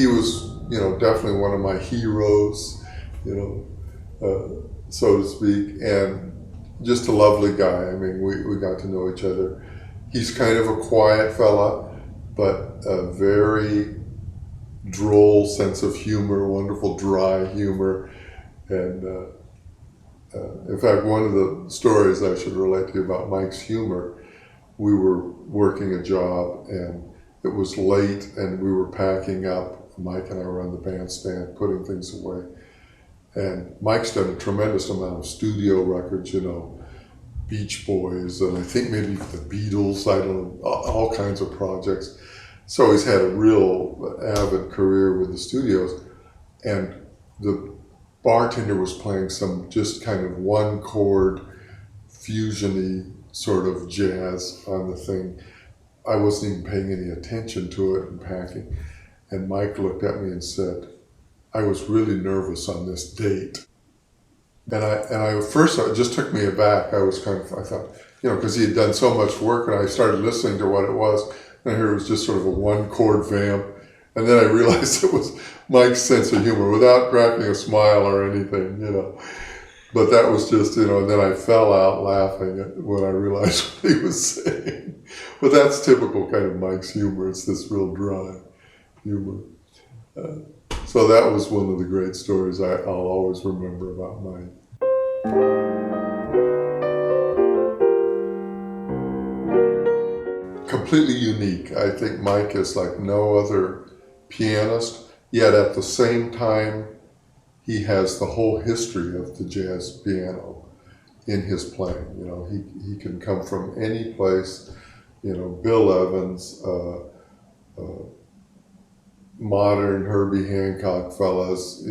he was, definitely one of my heroes, so to speak, and just a lovely guy. I mean, we got to know each other. He's kind of a quiet fella, but a very droll sense of humor, wonderful dry humor. And in fact, one of the stories I should relate to you about Mike's humor, we were working a job and it was late and we were packing up. Mike and I were on the bandstand putting things away. And Mike's done a tremendous amount of studio records, Beach Boys, and I think maybe the Beatles, I don't know, all kinds of projects. So he's had a real avid career with the studios. And the bartender was playing some just kind of one chord fusion-y sort of jazz on the thing. I wasn't even paying any attention to it and packing. And Mike looked at me and said, I was really nervous on this date. And at first it just took me aback. I thought, because he had done so much work, and I started listening to what it was, and I heard it was just sort of a one chord vamp. And then I realized it was Mike's sense of humor without cracking a smile or anything, But that was just, and then I fell out laughing when I realized what he was saying. But that's typical kind of Mike's humor. It's this real dry humor. So that was one of the great stories I'll always remember about Mike. Completely unique. I think Mike is like no other pianist, yet at the same time, he has the whole history of the jazz piano in his playing. He can come from any place, Bill Evans, modern Herbie Hancock fellas,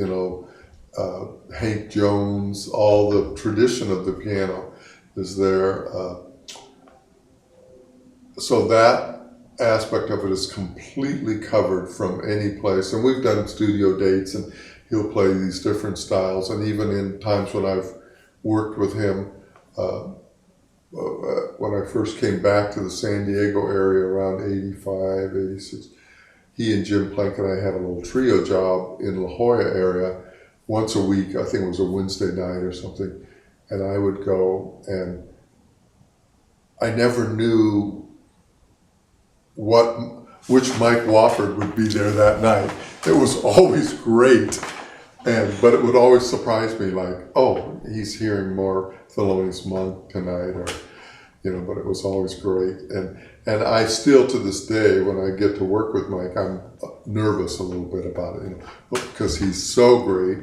Hank Jones, all the tradition of the piano is there. So that aspect of it is completely covered from any place. And we've done studio dates and he'll play these different styles. And even in times when I've worked with him, when I first came back to the San Diego area around 85, 86, he and Jim Plank and I had a little trio job in La Jolla area once a week. I think it was a Wednesday night or something. And I would go, and I never knew which Mike Wofford would be there that night. It was always great. But it would always surprise me, like, oh, he's hearing more Thelonious Monk tonight, or, but it was always great. And I still, to this day, when I get to work with Mike, I'm nervous a little bit about it, because he's so great.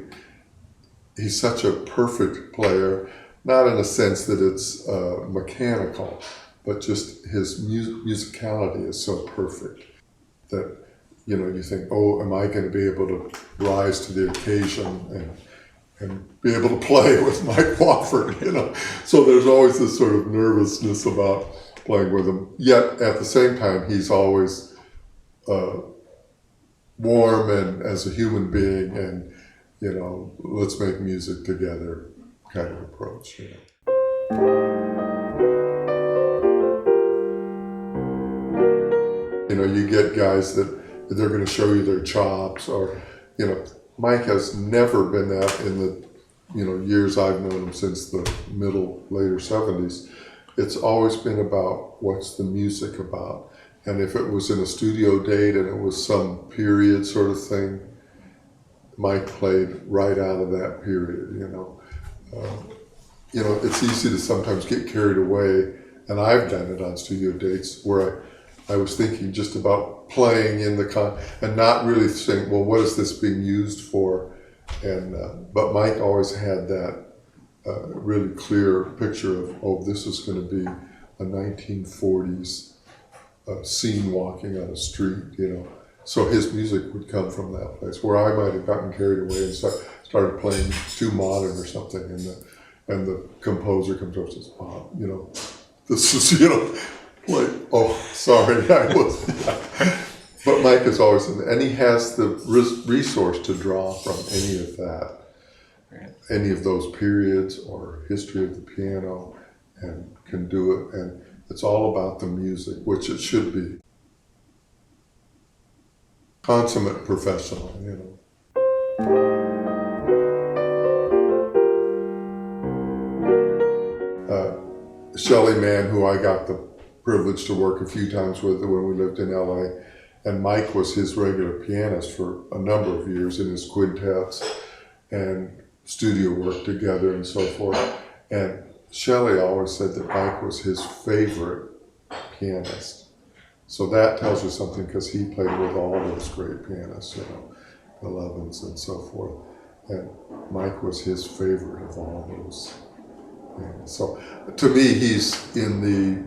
He's such a perfect player, not in a sense that it's mechanical, but just his musicality is so perfect that, you think, oh, am I going to be able to rise to the occasion and be able to play with Mike Wofford, So there's always this sort of nervousness about playing with him. Yet at the same time, he's always warm and as a human being and, let's make music together kind of approach, You get guys that they're going to show you their chops, or, Mike has never been that in the, years I've known him since the later 70s. It's always been about what's the music about. And if it was in a studio date and it was some period sort of thing, Mike played right out of that period, It's easy to sometimes get carried away, and I've done it on studio dates where I was thinking just about playing in and not really saying, well, what is this being used for? But Mike always had that really clear picture of, oh, this is going to be a 1940s scene walking on a street, So his music would come from that place, where I might have gotten carried away and started playing too modern or something, and the composer comes up and says, oh, this is, like, oh, sorry, I was. But Mike is always, and he has the resource to draw from any of that, any of those periods or history of the piano, and can do it. And it's all about the music, which it should be. consummate professional, you know. Shelley Mann, who I got the privilege to work a few times with when we lived in LA, and Mike was his regular pianist for a number of years in his quintets and studio work together and so forth. And Shelley always said that Mike was his favorite pianist. So that tells you something, because he played with all those great pianists, you know, Elevens and so forth. And Mike was his favorite of all those. So to me, he's in the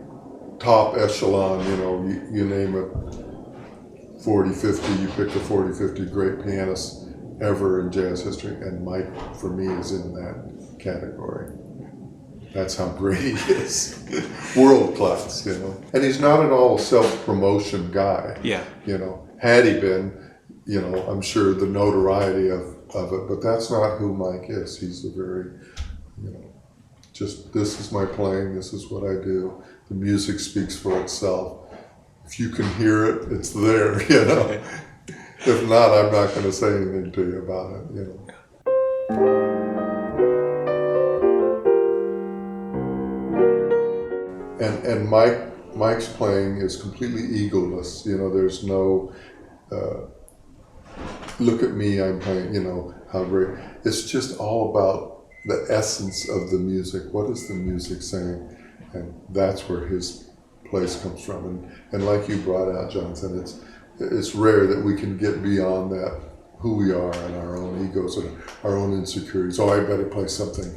top echelon, you know, you name it 40, 50, you pick the 40, 50 great pianists ever in jazz history, and Mike, for me, is in that category. That's how great he is. World class, you know. And he's not at all a self-promotion guy. Yeah. You know, had he been, you know, I'm sure the notoriety of it, but that's not who Mike is. He's a very, you know, just, this is my playing, this is what I do. The music speaks for itself. If you can hear it, it's there, you know. If not, I'm not going to say anything to you about it, you know. And Mike's playing is completely egoless. You know, there's no, look at me, I'm playing, you know, how great. It's just all about the essence of the music. What is the music saying? And that's where his place comes from. And like you brought out, Jonathan, it's rare that we can get beyond that, who we are and our own egos and our own insecurities. Oh, I better play something,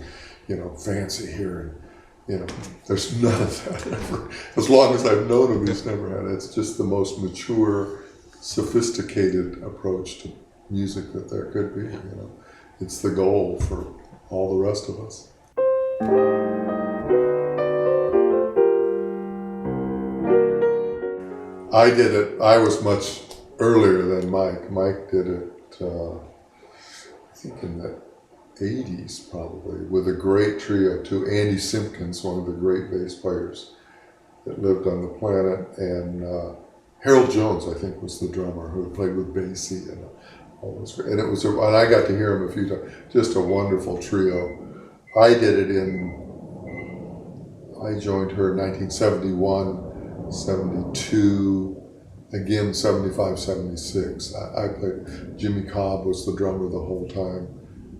you know, fancy here. And, you know, there's none of that ever. As long as I've known him, he's never had it. It's just the most mature, sophisticated approach to music that there could be, you know. It's the goal for all the rest of us. I did it, I was much earlier than Mike. Mike did it, I think in the 80s probably, with a great trio to Andy Simpkins, one of the great bass players that lived on the planet, and Harold Jones, I think, was the drummer who played with Basie and all those. And it was, and I got to hear him a few times. Just a wonderful trio. I did it I joined her in 1971, 72, again 75, 76. I played. Jimmy Cobb was the drummer the whole time.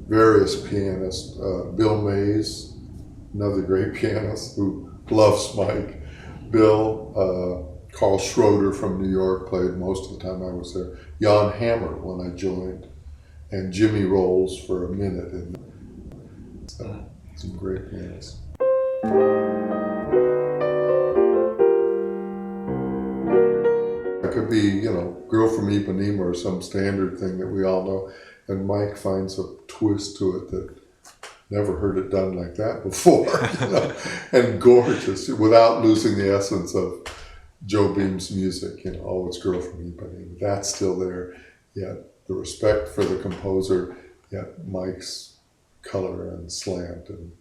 Various pianists, Bill Mays, another great pianist who loves Mike. Bill, Carl Schroeder from New York played most of the time I was there. Jan Hammer when I joined, and Jimmy Rolls for a minute. And some great pianists. It could be, you know, Girl from Ipanema or some standard thing that we all know. And Mike finds a twist to it that never heard it done like that before, you know? And gorgeous, without losing the essence of Joe Beam's music, you know, oh, it's Girl from Ipanema. That's still there, yet the respect for the composer, yet Mike's color and slant and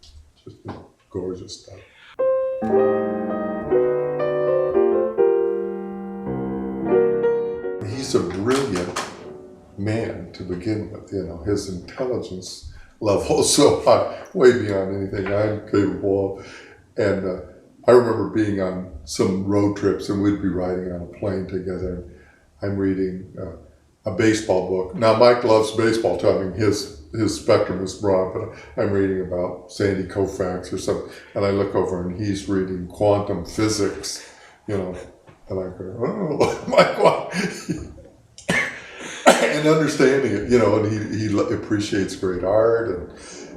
just, you know, gorgeous stuff. He's a brilliant man to begin with, you know, his intelligence level is so high, way beyond anything I'm capable of. And I remember being on some road trips and we'd be riding on a plane together. And I'm reading a baseball book. Now Mike loves baseball too. I mean, his spectrum is broad, but I'm reading about Sandy Koufax or something. And I look over and he's reading quantum physics, you know, and I go, oh, Mike, what? And understanding it, you know, and he appreciates great art, and,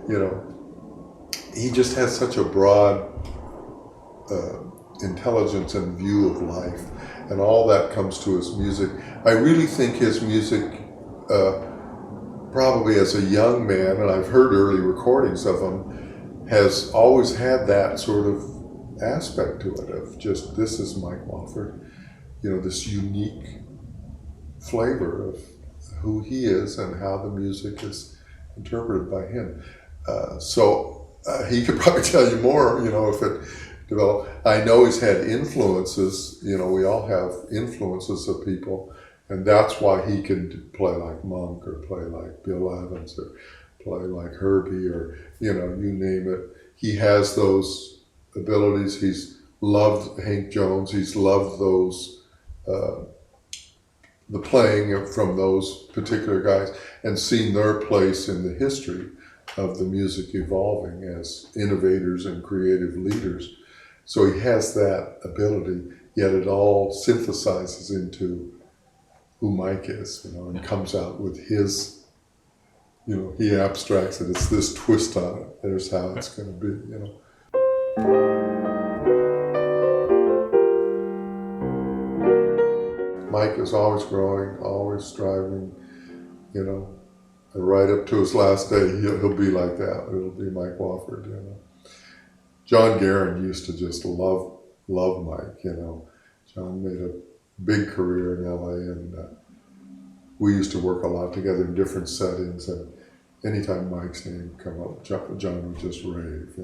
you know, he just has such a broad intelligence and view of life, and all that comes to his music. I really think his music, probably as a young man, and I've heard early recordings of him, has always had that sort of aspect to it of just, this is Mike Wofford, you know, this unique flavor of who he is and how the music is interpreted by him. So he could probably tell you more, you know, if it developed. I know he's had influences, you know, we all have influences of people, And that's why he can play like Monk or play like Bill Evans or play like Herbie or, you name it. He has those abilities. He's loved Hank Jones. He's loved those, the playing from those particular guys and seen their place in the history of the music evolving as innovators and creative leaders. So he has that ability, yet it all synthesizes into who Mike is, and comes out with his, he abstracts it. It's this twist on it. There's how it's going to be, Mike is always growing, always striving, and right up to his last day, he'll be like that. It'll be Mike Wofford, John Guerin used to just love Mike, John made a big career in LA, and we used to work a lot together in different settings, and anytime Mike's name come up, John would just rave,